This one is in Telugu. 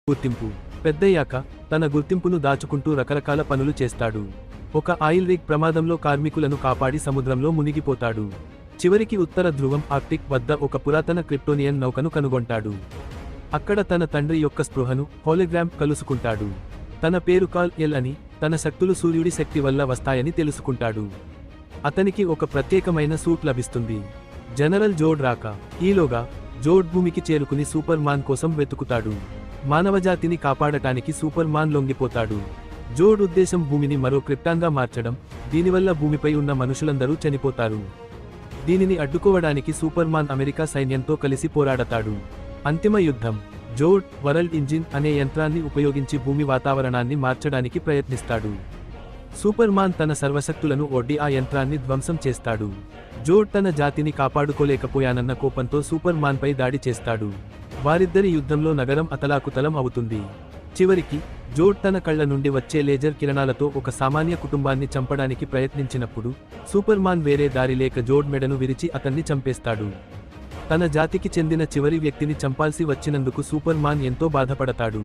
గుర్తింపు. పెద్దయ్యాక తన గుర్తింపును దాచుకుంటూ రకరకాల పనులు చేస్తాడు. ఒక ఆయిల్ రిగ్ ప్రమాదంలో కార్మికులను కాపాడి సముద్రంలో మునిగిపోతాడు. చివరికి ఉత్తర ధ్రువం ఆర్క్టిక్ వద్ద ఒక పురాతన క్రిప్టోనియన్ నౌకను కనుగొంటాడు. అక్కడ తన తండ్రి యొక్క స్పృహను హోలోగ్రామ్ కలుసుకుంటాడు. తన పేరు కాల్ ఎల్ అని, తన శక్తులు సూర్యుడి శక్తి వల్ల వస్తాయని తెలుసుకుంటాడు. అతనికి ఒక ప్రత్యేకమైన సూట్ లభిస్తుంది. జనరల్ జోడ్ రాక. ఈలోగా జోడ్ భూమికి చేరుకుని సూపర్ మాన్ కోసం వెతుకుతాడు. మానవజాతిని కాపాడటానికి సూపర్ మాన్ లొంగిపోతాడు. జోడ్ ఉద్దేశం భూమిని మరో క్రిప్టాన్గా మార్చడం, దీనివల్ల భూమిపై ఉన్న మనుషులందరూ చనిపోతారు. దీనిని అడ్డుకోవడానికి సూపర్ మాన్ అమెరికా సైన్యంతో కలిసి పోరాడతాడు. అంతిమ యుద్ధం. జోడ్ వరల్డ్ ఇంజిన్ అనే యంత్రాన్ని ఉపయోగించి భూమి వాతావరణాన్ని మార్చడానికి ప్రయత్నిస్తాడు. సూపర్ మాన్ తన సర్వశక్తులను ఒడ్డి ఆ యంత్రాన్ని ధ్వంసం చేస్తాడు. జోడ్ తన జాతిని కాపాడుకోలేకపోయానన్న కోపంతో సూపర్ మాన్పై దాడి చేస్తాడు. వారిద్దరి యుద్ధంలో నగరం అతలాకుతలం అవుతుంది. చివరికి జోడ్ తన కళ్ల నుండి వచ్చే లేజర్ కిరణాలతో ఒక సామాన్య కుటుంబాన్ని చంపడానికి ప్రయత్నించినప్పుడు సూపర్ మాన్ వేరే దారి లేక జోడ్ మెడను విరిచి అతన్ని చంపేస్తాడు. తన జాతికి చెందిన చివరి వ్యక్తిని చంపాల్సి వచ్చినందుకు సూపర్ మాన్ ఎంతో బాధపడతాడు.